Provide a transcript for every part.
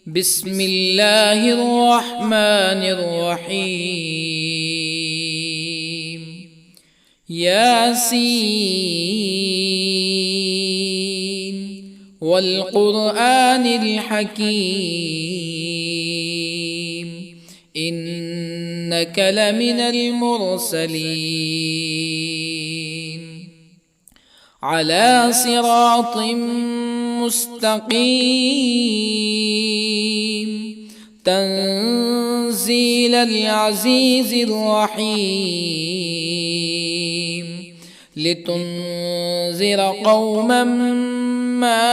بسم الله الرحمن الرحيم. ياسين والقرآن الحكيم إنك لمن المرسلين على صراط مستقيم تنزيل العزيز الرحيم لتنذر قوما ما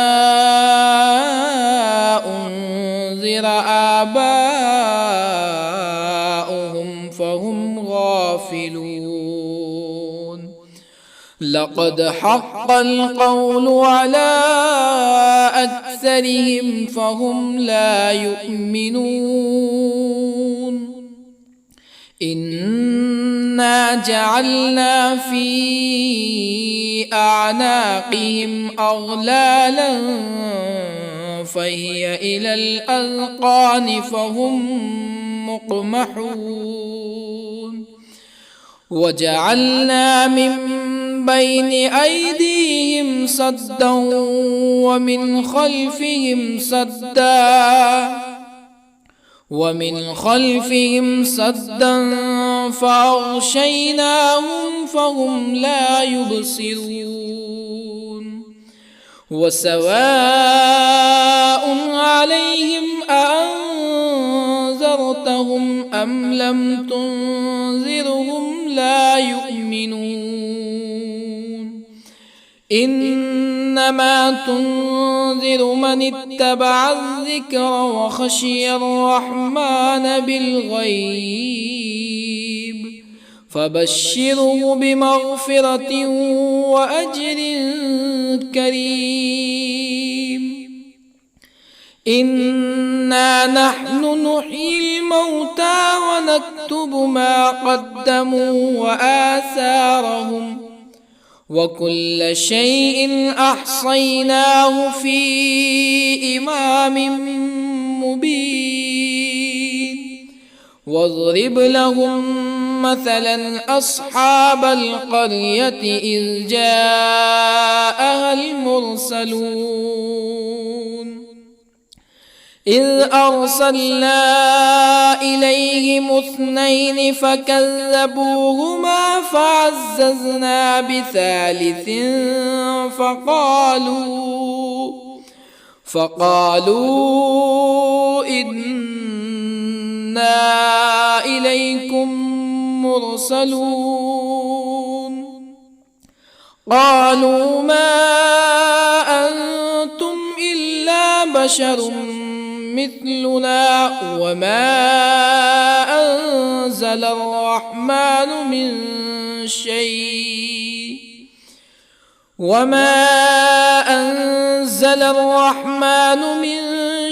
أنذر آباؤهم فهم غافلون. لقد حق القول على أكثرهم فهم لا يؤمنون. إنا جعلنا في أعناقهم أغلالا فهي إلى الأذقان فهم مقمحون. وجعلنا من بين أيديهم سدا ومن خلفهم سدا فأغشيناهم فهم لا يبصرون. وسواء عليهم أأنذرتهم أم لم تنذرهم لا يؤمنون. إنما تنذر من اتبع الذكر وخشي الرحمن بالغيب فبشره بمغفرة وأجر كريم. إنا نحن نحيي الموتى ونكتب ما قدموا وآثارهم وكل شيء أحصيناه في إمام مبين. واضرب لهم مثلا أصحاب القرية إذ جاءها المرسلون إذ أرسلنا إليهم اثنين فكذبوهما فعززنا بثالث فقالوا إنا إليكم مرسلون. قالوا ما أنتم إلا بشر مثلنا وما أنزل الرحمن من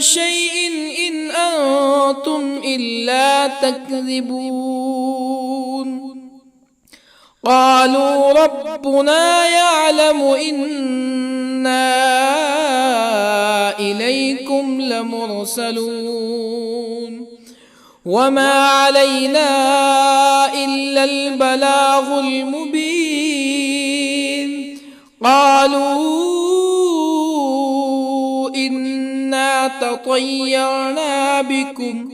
شيء إن أنتم إلا تكذبون. قالوا ربنا يعلم إنا إليكم لمرسلون وما علينا إلا البلاغ المبين. قالوا إنا تطيرنا بكم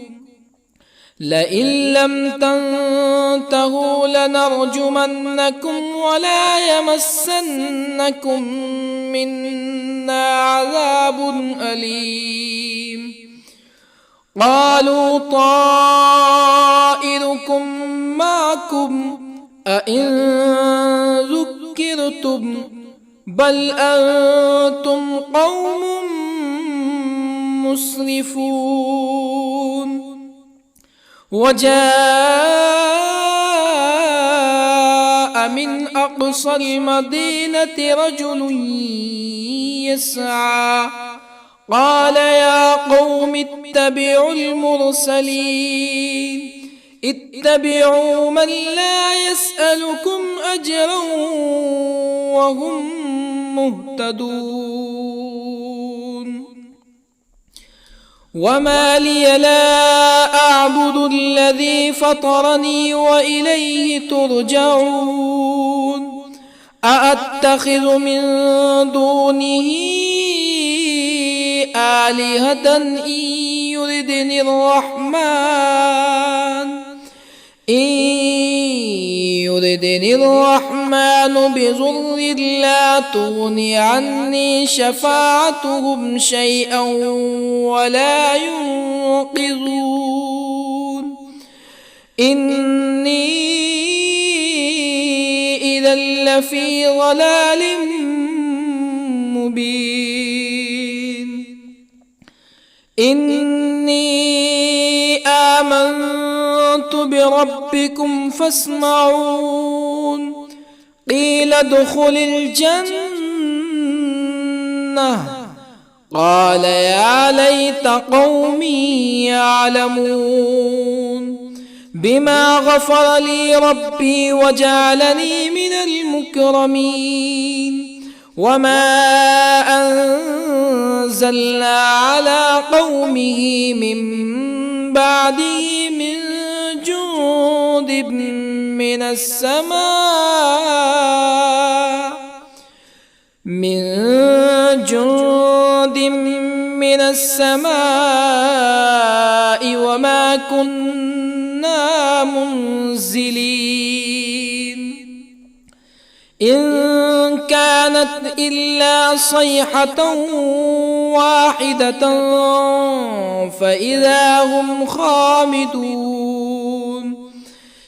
لئن لم تنتهوا لنرجمنكم ولا يمسنكم منا عذاب أليم. قالوا طائركم معكم أئن ذكرتم بل أنتم قوم مسرفون. وجاء من أقصى المدينة رجل يسعى قال يا قوم اتبعوا المرسلين اتبعوا من لا يسألكم أجرا وهم مهتدون. وما لي لا أعبد الذي فطرني وإليه ترجعون أأتخذ من دونه آلهة يردني الرحمن بضر لا تغن عني شفاعتهم شيئا ولا ينقذون إني إذا لفي ضلال مبين إني آمنت بربكم فاسمعون قيل ادخل الجنة قال يا ليت قومي يعلمون بما غفر لي ربي وجعلني من المكرمين وما أنزلنا على قومه من بعده من جند من السماء وما كنا منزلين إن كانت إلا صيحة واحدة فإذا هم خامدون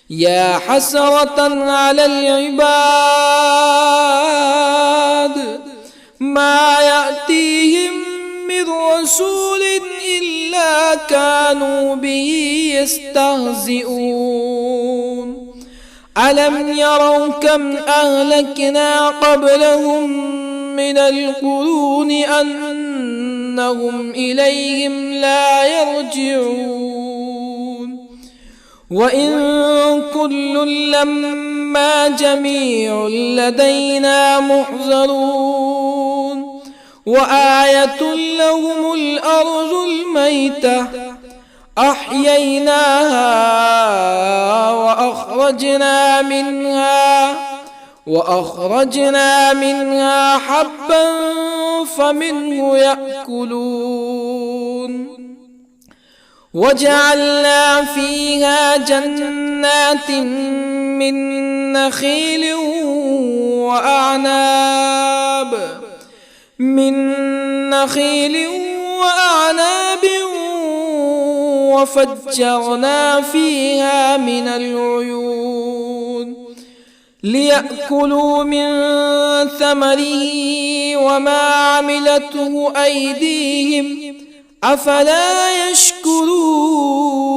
يا حسرة على العباد ما يأتيهم من رسول إلا كانوا به يستهزئون ألم يروا كم أهلكنا قبلهم من القرون أنهم إليهم لا يرجعون وإن كل لما جميع لدينا محضرون وآية لهم الأرض الميتة أحييناها وأخرجنا منها حبا فمنه يأكلون وجعلنا فيها جنات من نخيل وأعناب وفجرنا فيها من العيون ليأكلوا من ثمره وما عملته أيديهم أفلا يشكرون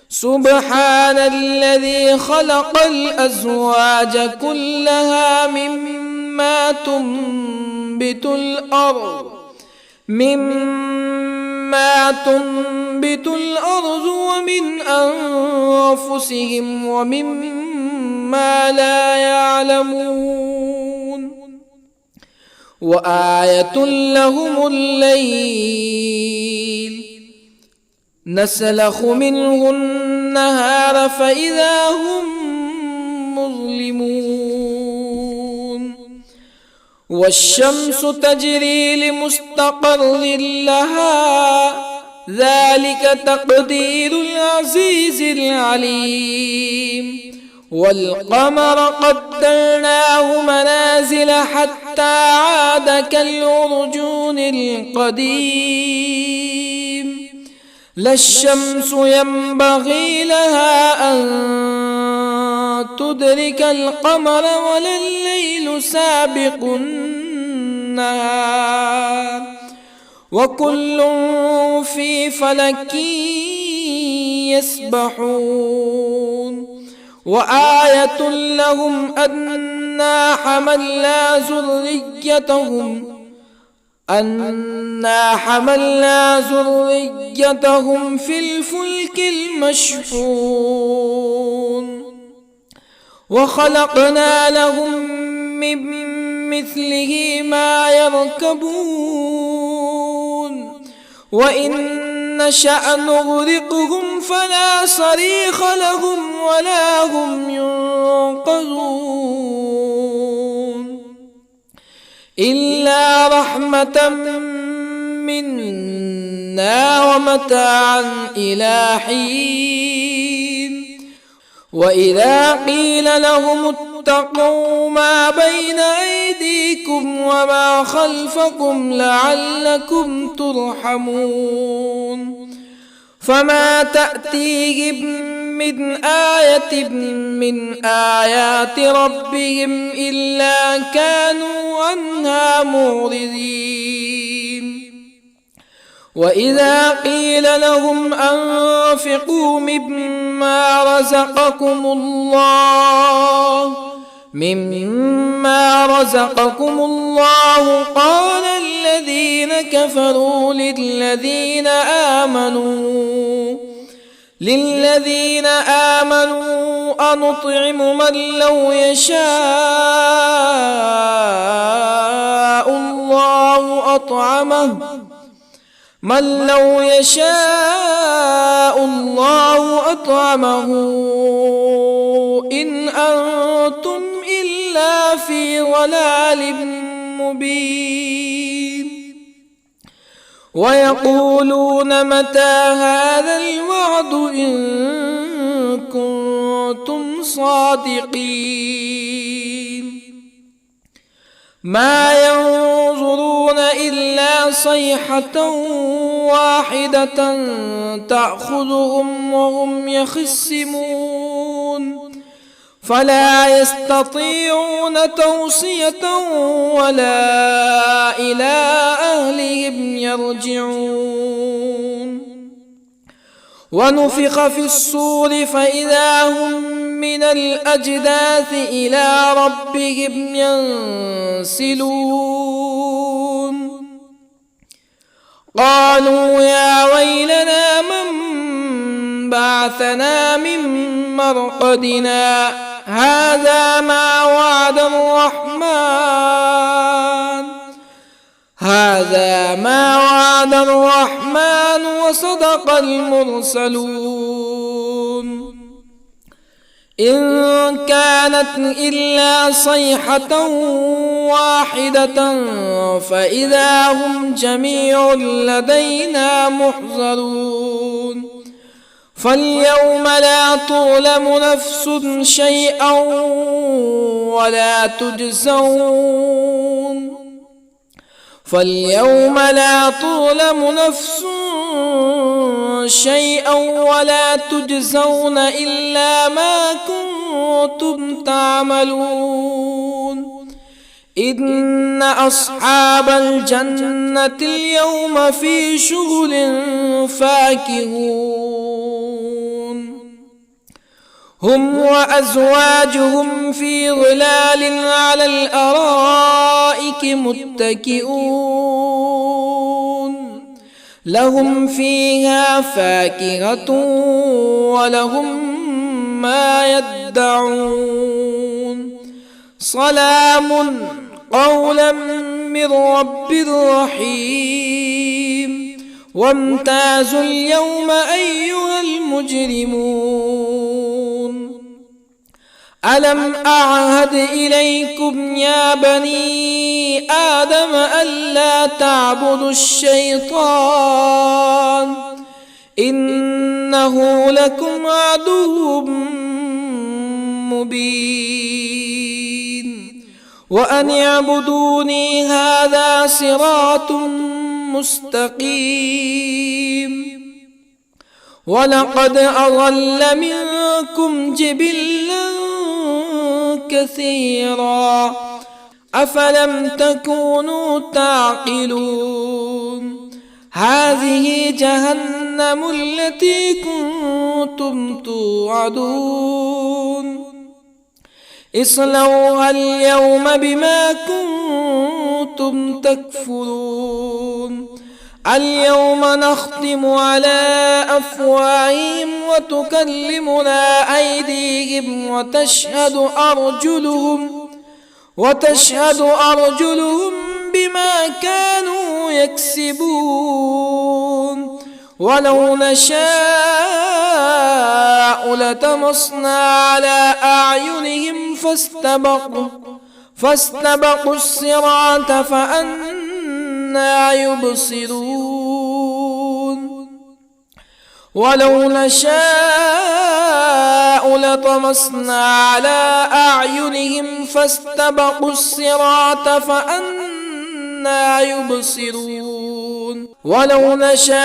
سبحان الذي خلق الأزواج كلها مما تنبت الأرض ومن أنفسهم ومما لا يعلمون وآية لهم الليل نسلخ منه النهار فإذا هم مظلمون والشمس تجري لمستقر لها ذلك تقدير العزيز العليم والقمر قدرناه منازل حتى عاد كالعرجون القديم لا الشمس ينبغي لها أن تدرك القمر ولا الليل سابق النهار وكل في فلك يسبحون وآية لهم أنا حملنا ذريتهم في الفلك المشحون وخلقنا لهم من مثله ما يركبون وإن نشأ نغرقهم فلا صريخ لهم ولا هم ينقذون إلا رحمة منا ومتاعا إلى حين وإذا قيل لهم اتقوا ما بين أيديكم وما خلفكم لعلكم ترحمون فما تأتيهم من آية من آيات ربهم إلا كانوا عنها معرضين وإذا قيل لهم أنفقوا مما رزقكم الله قال الذين كفروا للذين آمنوا أنطعم من لو يشاء الله أطعمه إن أنتم إلا في ضلال مبين ويقولون متى هذا الوعد إن كنتم صادقين ما ينظرون إلا صيحة واحدة تأخذهم وهم يخصمون فلا يستطيعون توصية ولا إلى أهلهم يرجعون ونفخ في الصور فإذا هم من الأجداث إلى ربهم ينسلون قالوا يا ويلنا من بعثنا من مرقدنا هذا ما وعد الرحمن وصدق المرسلون إن كانت إلا صيحة واحدة فإذا هم جميع لدينا محضرون فاليوم لا تظلم نفس شيئا ولا تجزون إلا ما كنتم تعملون إن أصحاب الجنة اليوم في شغل فاكهون هم وأزواجهم في ظلال على الأرائك متكئون لهم فيها فاكهة ولهم ما يدعون سلام قولا من رب رحيم وامتازوا اليوم أيها المجرمون ألم أعهد إليكم يا بني آدم ألا تعبدوا الشيطان إنه لكم عدو مبين وأن اعبدوني هذا صراط مستقيم ولقد أضل منكم جبلا كثيرا أفلم تكونوا تعقلون هذه جهنم التي كنتم توعدون اصلوها اليوم بما كنتم تكفرون اليوم نختم على أفواههم وتكلمنا أيديهم وتشهد أرجلهم بما كانوا يكسبون ولو نشاء لطمسنا على أعينهم فاستبقوا الصراط فأنى يبصرون ولو نشاء لطمسنا على أعينهم فاستبقوا الصراط فأنى يبصرون ولو نشاء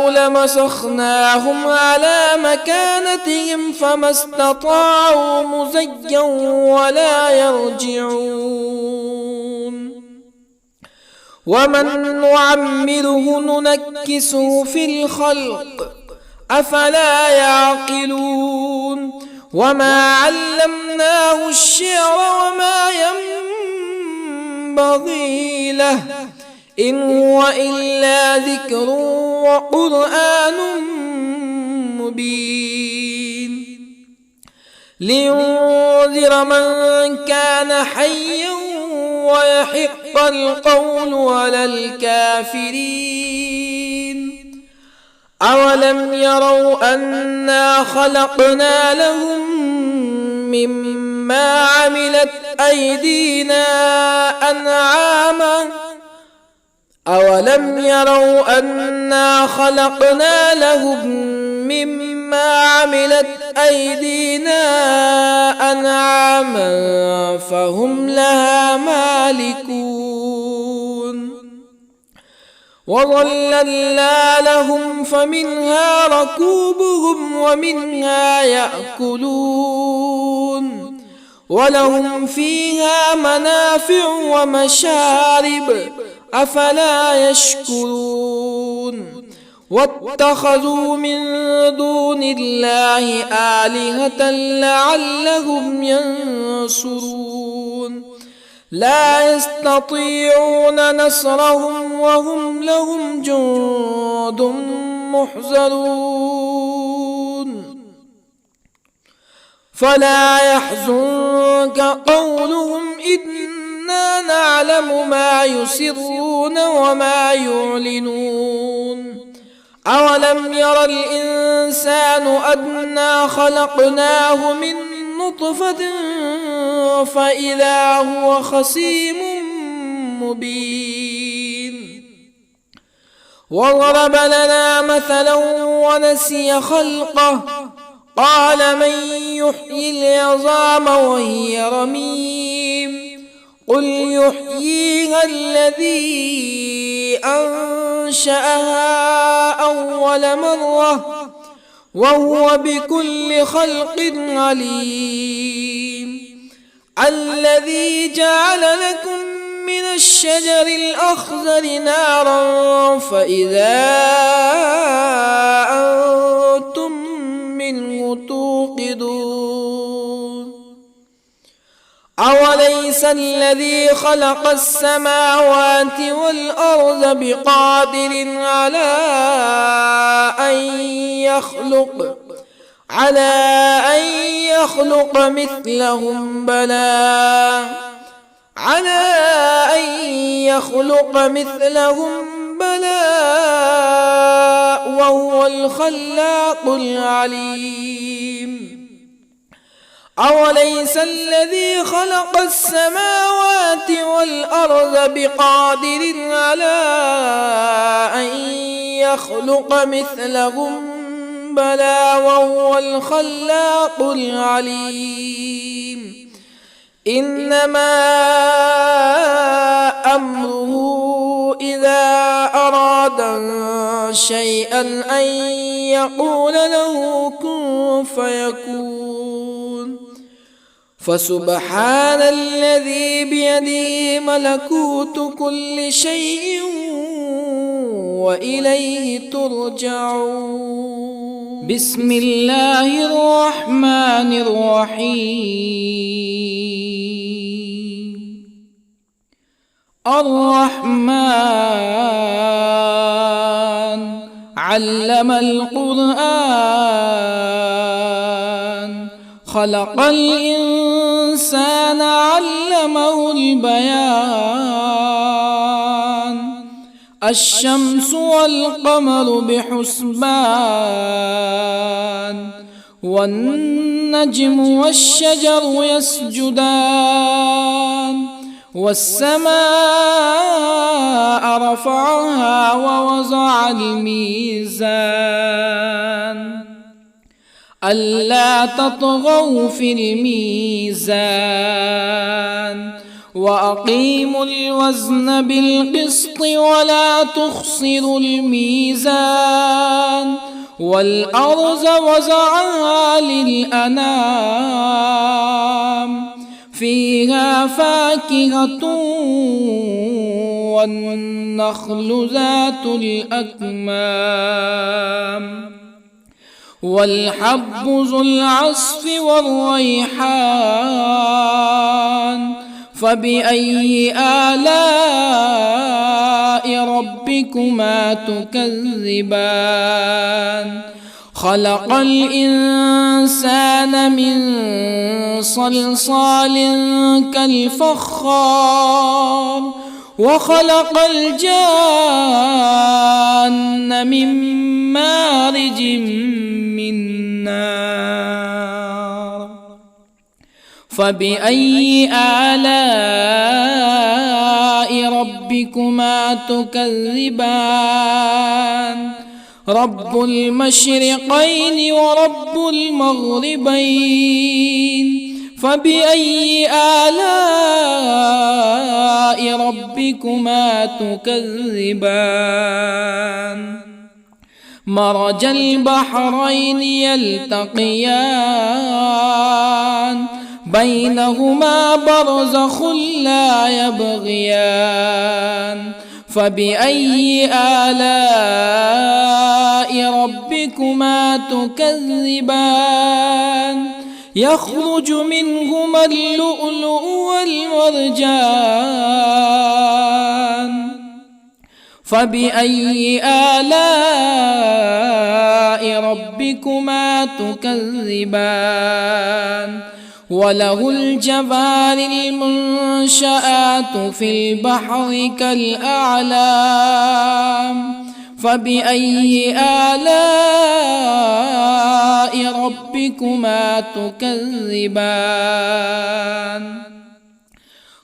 لمسخناهم على مكانتهم فما استطاعوا مزيا ولا يرجعون ومن نعمره ننكسه في الخلق أفلا يعقلون وما علمناه الشعر وما ينبغي له إن هو إلا ذكر وقرآن مبين لينذر من كان حيا ويحق القول على الكافرين أولم يروا أنا خلقنا لهم مما عملت أيدينا أنعاما أولم يروا أنا خلقنا لهم مما عملت أيدينا أنعاما فهم لها مالكون وظللنا لهم فمنها ركوبهم ومنها يأكلون ولهم فيها منافع ومشارب أفلا يشكرون واتخذوا من دون الله آلهة لعلهم ينصرون لا يستطيعون نصرهم وهم لهم جند محضرون فلا يحزنك قولهم إنا نعلم ما يسرون وما يعلنون أولم ير الإنسان أنا خلقناه من نطفة فإذا هو خصيم مبين وضرب لنا مثلا ونسي خلقه قال من يحيي العظام وهي رميم قل يحييها الذي أنشأها أول مرة وهو بكل خلق عليم الذي جعل لكم من الشجر الأخضر نارا فإذا أنتم منه توقدون أوليس الذي خلق السماوات والأرض بقادر على أن يخلق مثلهم بلى وهو الخلاق العليم أوليس الذي خلق السماوات والأرض بقادر على أن يخلق مثلهم بلى وهو الخلاق العليم إنما أمره إذا أراد شيئا أن يقول له كن فيكون فسبحان الذي بيده ملكوت كل شيء وإليه ترجعون بسم الله الرحمن الرحيم الرحمن علم القرآن خلق الإنسان الإنسان علمه البيان الشمس والقمر بحسبان والنجم والشجر يسجدان والسماء رفعها ووضع الميزان ألا تطغوا في الميزان وأقيموا الوزن بالقسط ولا تخسروا الميزان والأرض وضعها للأنام فيها فاكهة والنخل ذات الأكمام والحب ذو العصف والريحان فبأي آلاء ربكما تكذبان خلق الإنسان من صلصال كالفخار وخلق الجان من مارج من نار فبأي آلاء ربكما تكذبان رب المشرقين ورب المغربين فبأي آلاء ربكما تكذبان مرج البحرين يلتقيان بينهما برزخ لا يبغيان فبأي آلاء ربكما تكذبان يخرج منهما اللؤلؤ والمرجان فبأي آلاء ربكما تكذبان وله الجوار المنشآت في البحر كالأعلام فبأي آلاء ربكما تكذبان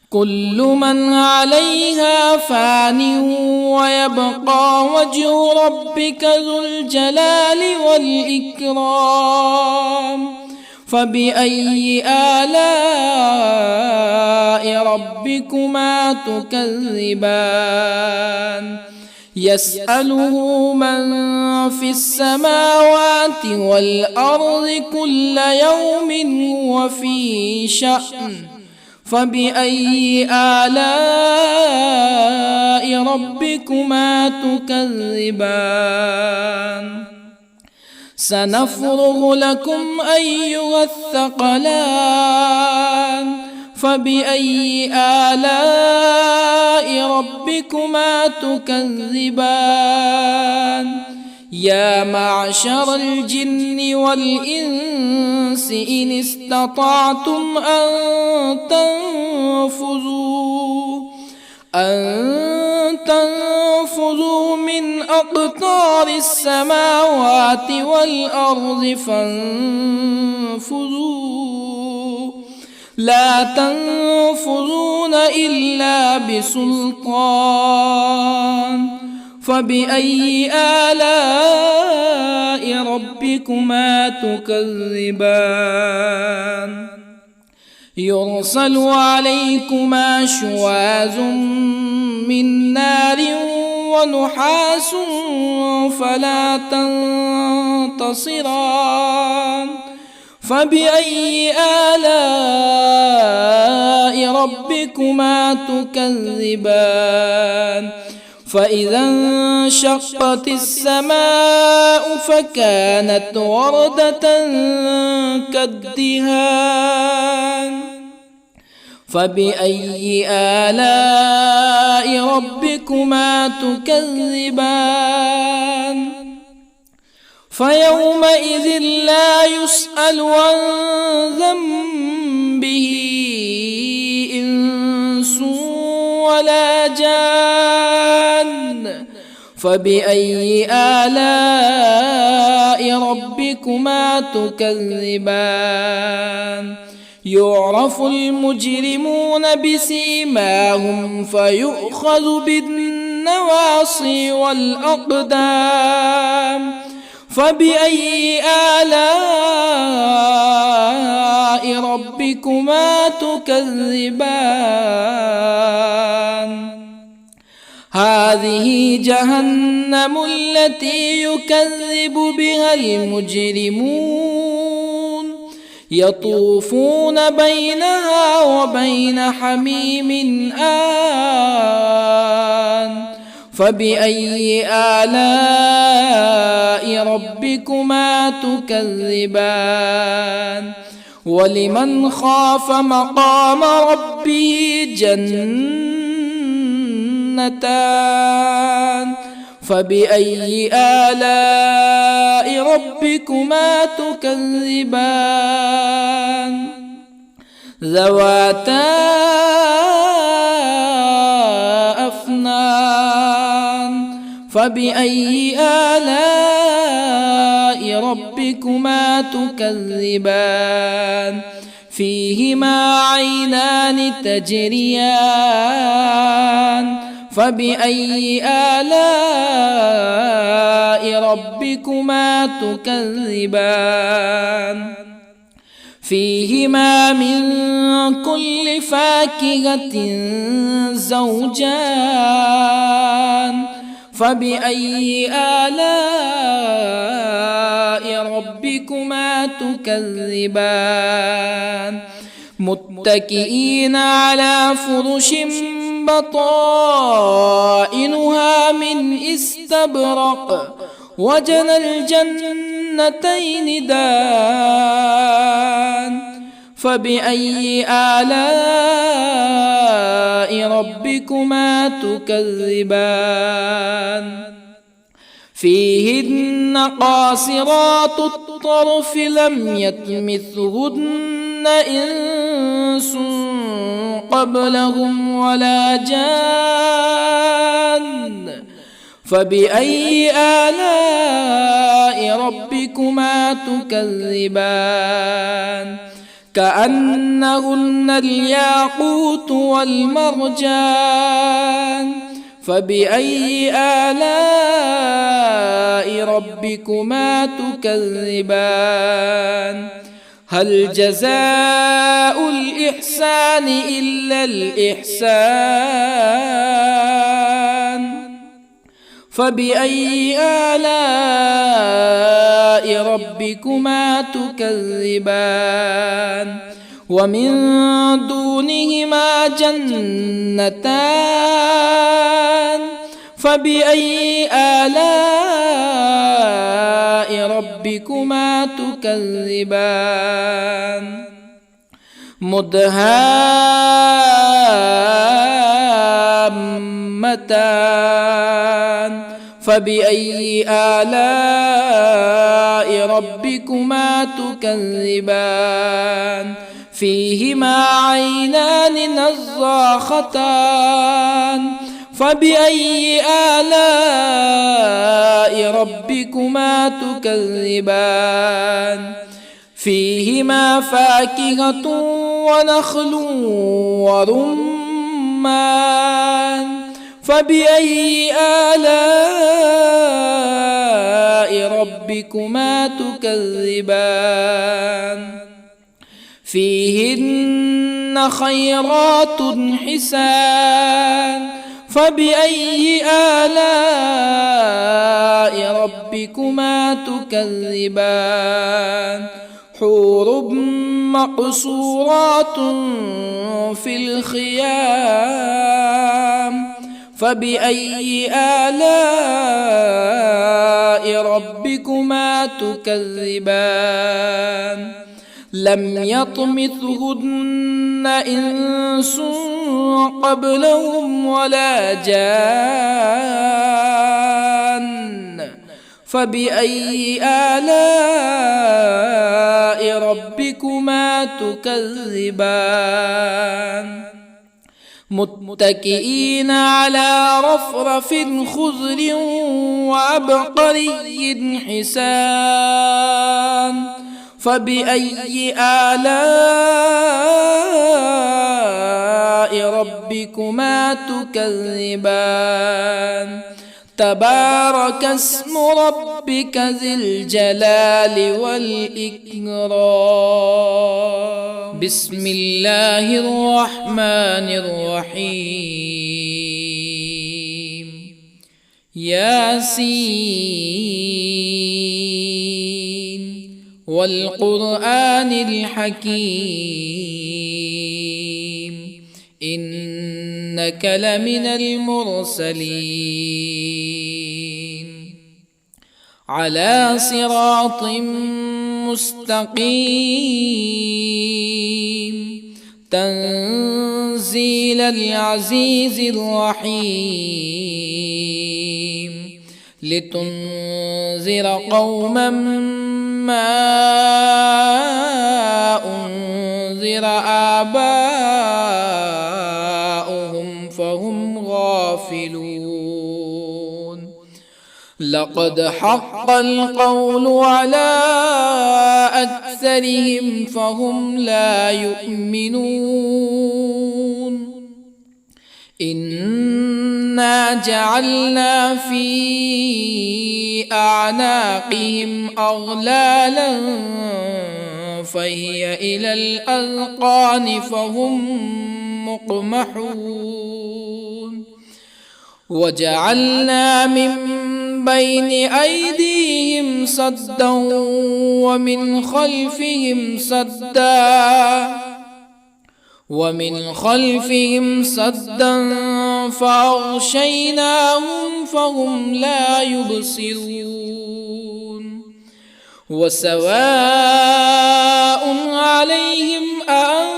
كل من عليها فان ويبقى وجه ربك ذو الجلال والإكرام فبأي آلاء ربكما تكذبان يسأله من في السماوات والأرض كل يوم هو في شأن فبأي آلاء ربكما تكذبان سنفرغ لكم أيها الثقلان فبأي آلاء ربكما تكذبان يا معشر الجن والإنس إن استطعتم أن تنفذوا من أقطار السماوات والأرض فانفذوا لا تنفذون إلا بسلطان فبأي آلاء ربكما تكذبان يرسل عليكما شواظ من نار ونحاس فلا تنتصران فبأي آلاء ربكما تكذبان فإذا انشقت السماء فكانت وردة كالدهان فبأي آلاء ربكما تكذبان فيومئذ لا يسأل عن ذنبه به إنس ولا جان فبأي آلاء ربكما تكذبان يعرف المجرمون بسيماهم فيؤخذ بالنواصي والأقدام فبأي آلاء ربكما تكذبان هذه جهنم التي يكذب بها المجرمون يطوفون بينها وبين حميم آن فبأي آلاء ربكما تكذبان ولمن خاف مقام ربه جنتان فبأي آلاء ربكما تكذبان ذواتا أفنان فبأي آلاء ربكما تكذبان فيهما عينان تجريان فبأي آلاء ربكما تكذبان فيهما من كل فاكهة زوجان فبأي آلاء ربكما تكذبان متكئين على فرش بطائنها من استبرق وجنى الجنتين دان فبأي آلاء ربكما تكذبان فيهن قاصرات الطرف لم يطمثهن إنس قبلهم ولا جان فبأي آلاء ربكما تكذبان كأنهن الياقوت والمرجان فبأي آلاء ربكما تكذبان هل جزاء الإحسان إلا الإحسان فبأي آلاء ربكما تكذبان ومن دونهما جنتان فبأي آلاء ربكما تكذبان مدهامتان فبأي آلاء ربكما تكذبان فيهما عينان نضاختان فبأي آلاء ربكما تكذبان فيهما فاكهة ونخل ورمان فبأي آلاء ربكما تكذبان فيهن خيرات حسان فبأي آلاء ربكما تكذبان حور مقصورات في الخيام فبأي آلاء ربكما تكذبان لم يطمثهن إنس قبلهم ولا جان فبأي آلاء ربكما تكذبان متكئين على رفرف خضر وعبقري حسان فبأي آلاء ربكما تكذبان تبارك اسم ربك ذي الجلال والإكرام بسم الله الرحمن الرحيم ياسين والقرآن الحكيم إنك لمن المرسلين على صراط مستقيم تنزيل العزيز الرحيم لتنذر قوما ما أنذر آباؤهم فهم غافلون لقد حق القول على أكثرهم فهم لا يؤمنون إنا جعلنا في أعناقهم أغلالا فهي إلى الأذقان فهم مقمحون وجعلنا من بين أيديهم سدا ومن خلفهم سدا فأغشيناهم فهم لا يبصرون وسواء عليهم أأنذرتهم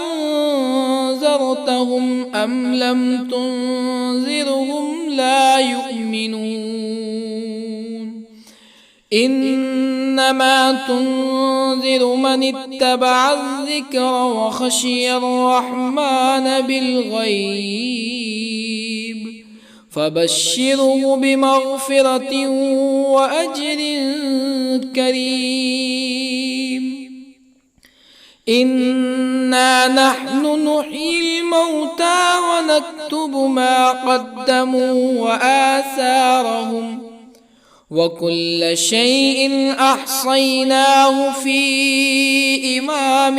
أم لم تنذرهم لا يؤمنون إنما تنذر من اتبع الذكر وخشي الرحمن بالغيب فبشره بمغفرة وأجر كريم إنا نحن نحيي الموتى ونكتب ما قدموا وآثارهم وكل شيء أحصيناه في إمام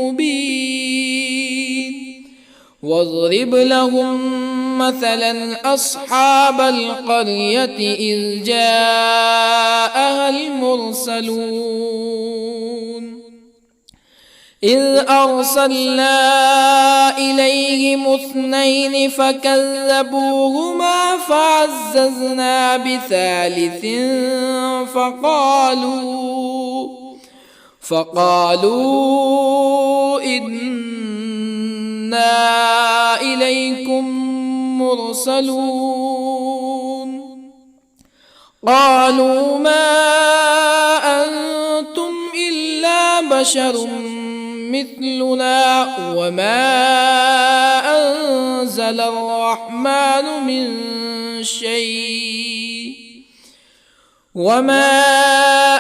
مبين واضرب لهم مثلا أصحاب القرية إذ جاءها المرسلون إذ أرسلنا إليهم اثنين فكذبوهما فعززنا بثالث فقالوا إنا إليكم مرسلون قالوا ما أنتم إلا بشر مثلنا وما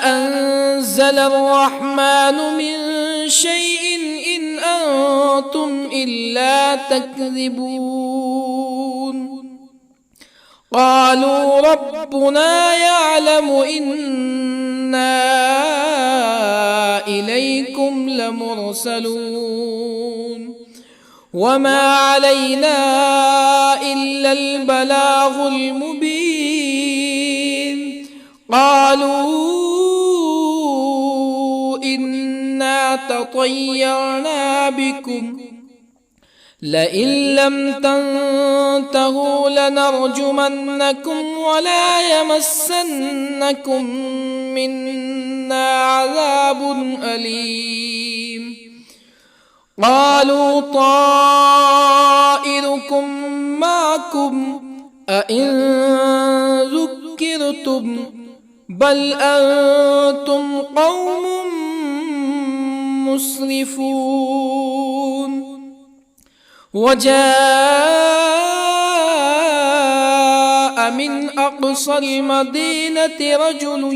أنزل الرحمن من شيء إن أنتم إلا تكذبون قالوا ربنا يعلم إنا إليكم لمرسلون وما علينا إلا البلاغ المبين قالوا إنا تطيرنا بكم لئن لم تنتهوا لنرجمنكم ولا يمسنكم منا عذاب أليم قالوا طائركم معكم أئن ذكرتم بل أنتم قوم مسرفون. وجاء من أقصى المدينة رجل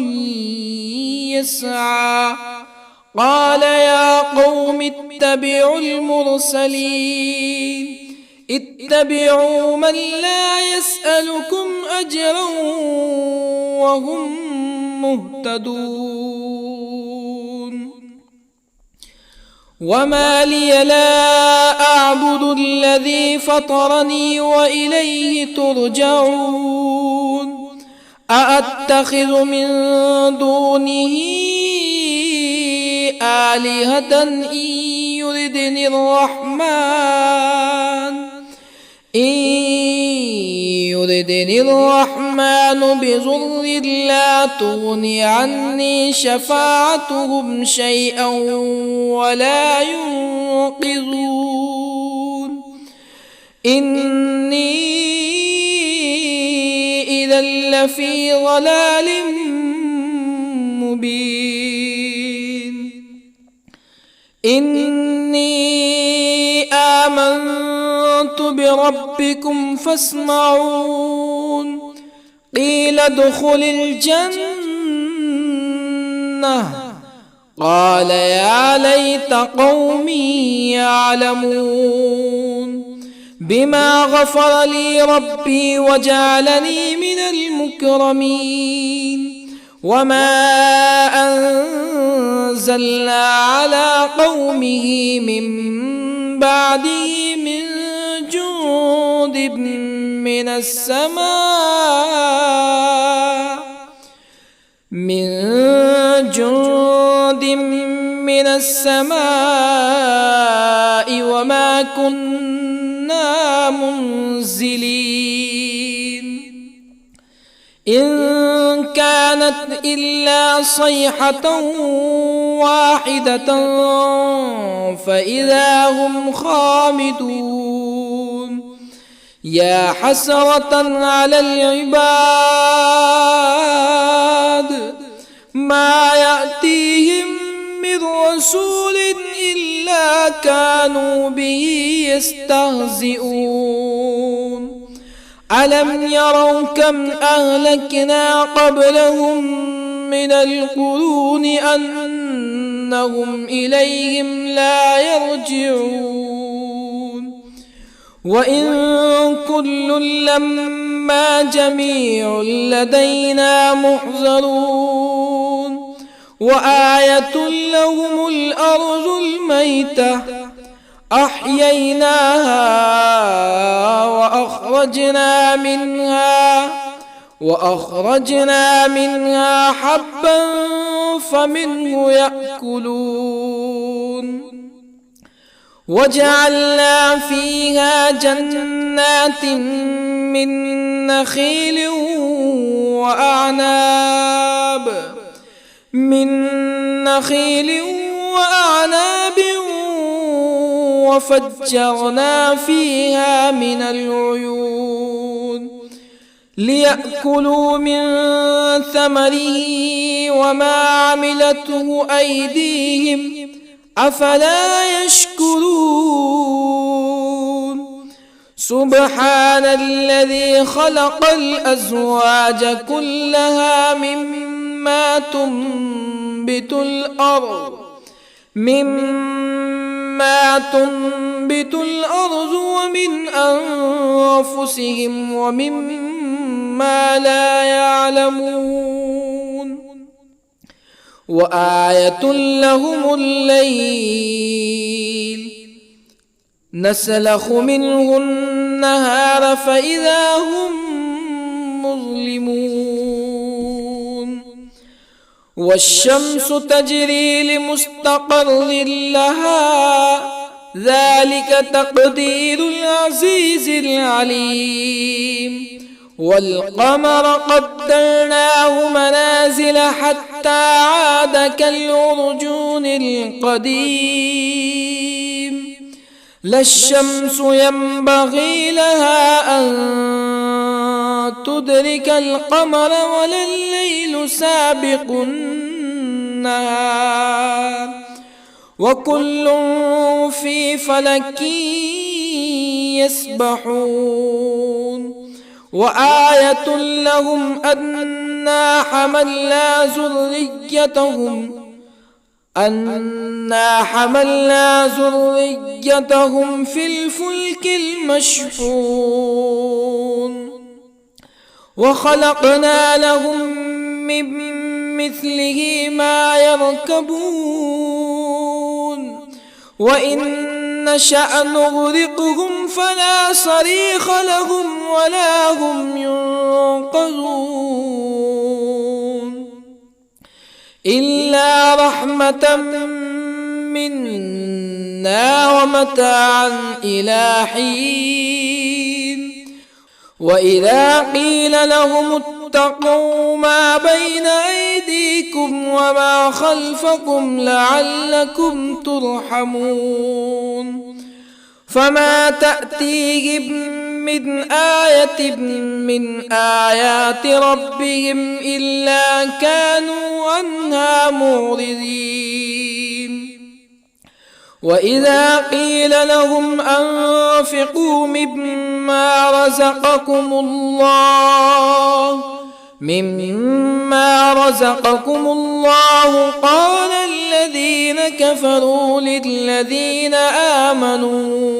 يسعى قال يا قوم اتبعوا المرسلين اتبعوا من لا يسألكم أجرا وهم مهتدون. وما لي لا أعبد الذي فطرني وإليه ترجعون. أأتخذ من دونه آلهة إن يردني الرحمن بضر لا تغني عني شفاعتهم شيئا ولا ينقذون. إني إذا لفي ضلال مبين. إني آمنت بربكم فاسمعون. قيل ادخل الجنة قال يا ليت قومي يعلمون. بما غفر لي ربي وجعلني من المكرمين. وما أنزلنا على قومه من بعده من جند من السماء وما كنا منزلين. إن كانت إلا صيحة واحدة فإذا هم خامدون. يا حسرة على العباد ما يأتيهم من رسول إلا كانوا به يستهزئون. ألم يروا كم أهلكنا قبلهم من القرون أنهم إليهم لا يرجعون. وإن كل لما جميع لدينا محضرون. وآية لهم الأرض الميتة أحييناها وأخرجنا منها حبا فمنه يأكلون. وجعلنا فيها جنات من نخيل وأعناب وفجرنا فيها من العيون ليأكلوا من ثمره وما عملته أيديهم أفلا يشكرون. سبحان الذي خلق الأزواج كلها مما تنبت الأرض ومن أنفسهم ومما لا يعلمون. وآية لهم الليل نسلخ منه النهار فإذا هم مظلمون. والشمس تجري لمستقر لها ذلك تقدير العزيز العليم. والقمر قدرناه منازل حتى عاد كالعرجون القديم. لا الشمس ينبغي لها أن تدرك القمر ولا الليل سابق النهار وكل في فلك يسبحون وآية لهم أنا حملنا ذريتهم في الفلك المشحون وخلقنا لهم من مثله ما يركبون وإن نشأ نغرقهم فلا صريخ لهم ولا هم ينقذون إلا رحمة منا ومتاعا إلى حين وإذا قيل لهم اتقوا ما بين أيديكم وما خلفكم لعلكم ترحمون فما تأتيهم من آية من آيات ربهم إلا كانوا عنها معرضين وإذا قيل لهم أنفقوا مما رزقكم الله قال الذين كفروا للذين آمنوا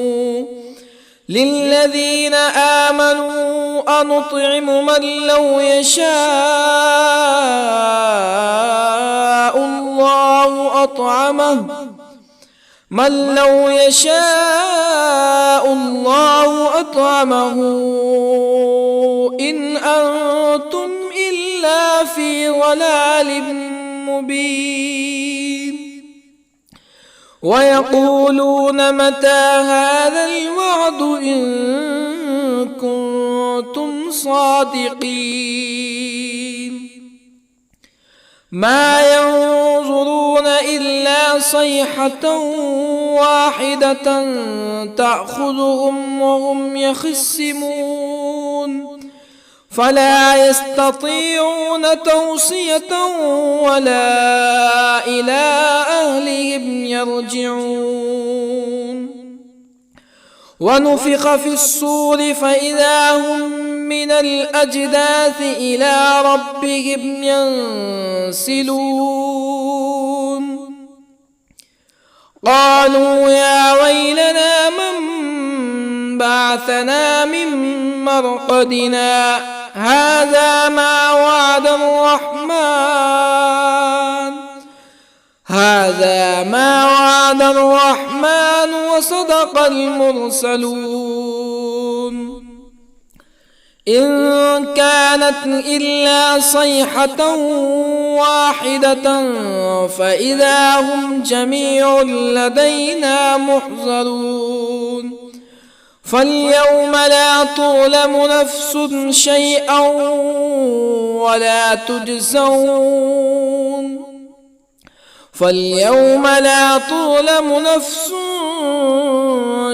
أنطعم من لو يشاء الله أطعمه إن أنتم إلا في ضلال مبين ويقولون متى هذا الوعد إن كنتم صادقين ما ينظرون إلا صيحة واحدة تأخذهم وهم يخصمون فلا يستطيعون توصية ولا إلى أهلهم يرجعون ونفخ في الصور فإذا هم من الأجداث إلى ربهم ينسلون قالوا يا ويلنا من بعثنا من مرقدنا هذا ما وعد الرحمن وصدق المرسلون إن كانت إلا صيحة واحدة فإذا هم جميع لدينا محضرون فاليوم لا تظلم نفس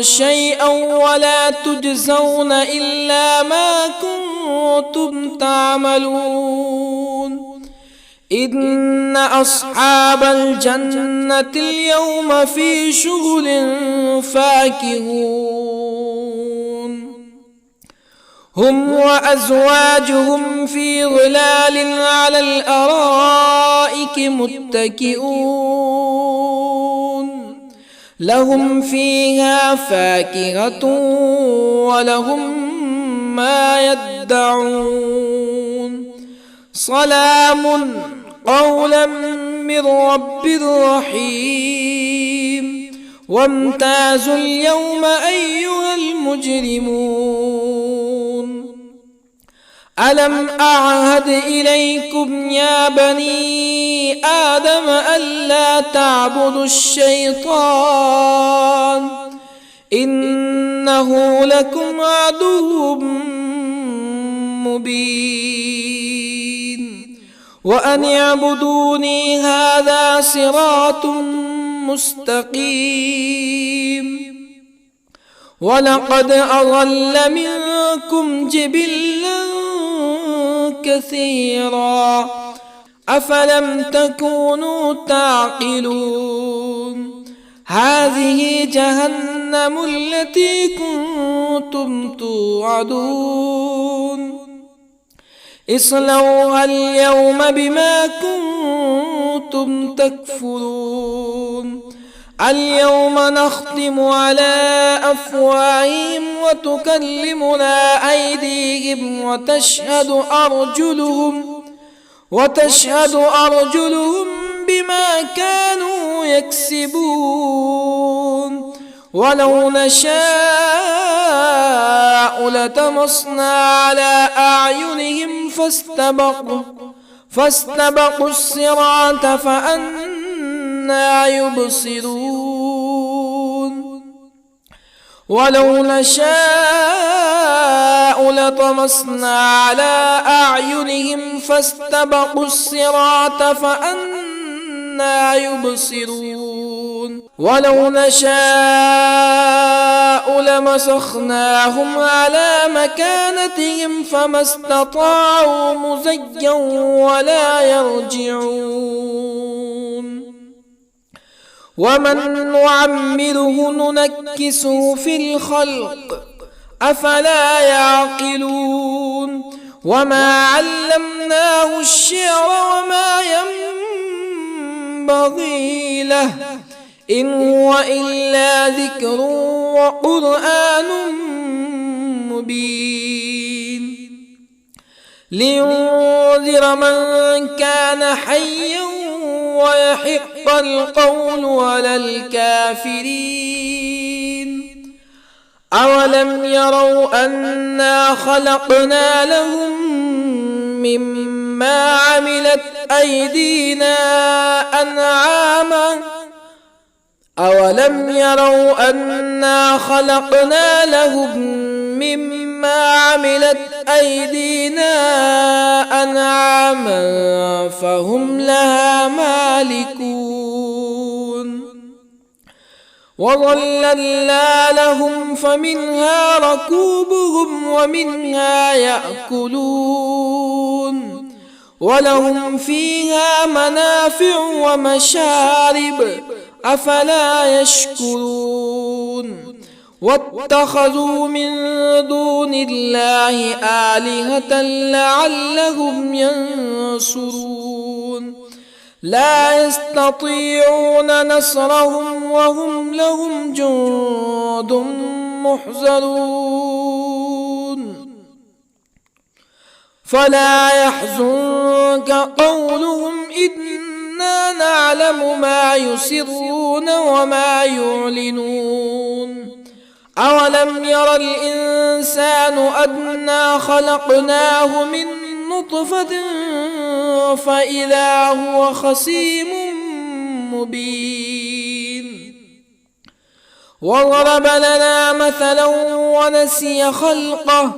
شيئا ولا تجزون إلا ما كنتم تعملون إن أصحاب الجنة اليوم في شغل فاكهون هم وأزواجهم في ظلال على الأرائك متكئون لهم فيها فاكهة ولهم ما يدعون سلام قولا من رب رحيم وامتازوا اليوم أيها المجرمون ألم أعهد إليكم يا بني آدم ألا تعبدوا الشيطان إنه لكم عدو مبين وأن اعبدوني هذا صراط مستقيم ولقد أضل منكم جبلا كثيرا أفلم تكونوا تعقلون هذه جهنم التي كنتم توعدون اصلوها اليوم بما كنتم تكفرون اليوم نختم على أفواههم وتكلمنا أيديهم وتشهد أرجلهم بما كانوا يكسبون ولو نشاء لطمسنا على أعينهم فاستبقوا الصراط فأنى يبصرون ولو نشاء لطمسنا على أعينهم فاستبقوا الصراط فأنى يبصرون ولو نشاء لمسخناهم على مكانتهم فما استطاعوا مزيا ولا يرجعون ومن نعمره ننكسه في الخلق أفلا يعقلون وما علمناه الشعر وما ينبغي له إن هو إلا ذكر وقرآن مبين لينذر من كان حيا ويحق القول على الكافرين أولم يروا أنا خلقنا لهم مما عملت أيدينا أنعاما أولم يروا أنا خلقنا لهم مما عملت أيدينا أنعاما فهم لها مالكون وظللنا لهم فمنها ركوبهم ومنها يأكلون ولهم فيها منافع ومشارب أفلا يشكرون واتخذوا من دون الله آلهة لعلهم ينصرون لا يستطيعون نصرهم وهم لهم جند محضرون فلا يحزنك قولهم إنا نعلم ما يسرون وما يعلنون أولم ير الإنسان أنا خلقناه من نطفة فإذا هو خصيم مبين وضرب لنا مثلا ونسي خلقه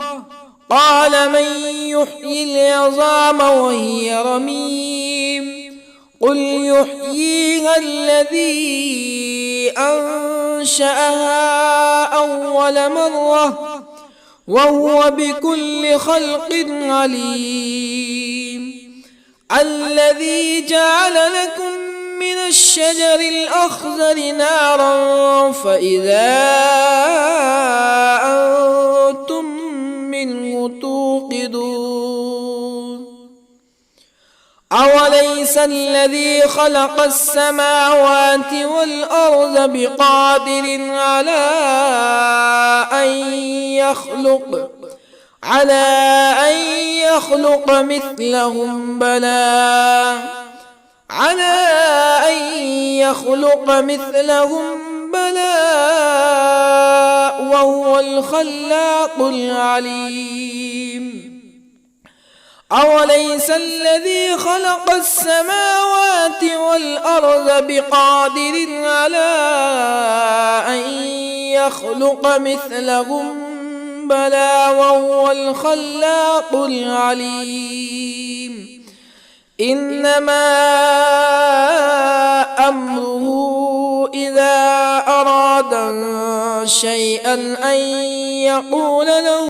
قال من يحيي العظام وهي رميم قل يحييها الذي أنشأها أول مرة وهو بكل خلق عليم الذي جعل لكم من الشجر الأخضر نارا فإذا أنتم منه توقدون أوليس الذي خلق السماوات والأرض بقادر على أن يخلق مثلهم بلى وهو الخلاق العليم أوليس الذي خلق السماوات والأرض بقادر على أن يخلق مثلهم بلى وهو الخلاق العليم إنما أمره إذا أراد شيئا أن يقول له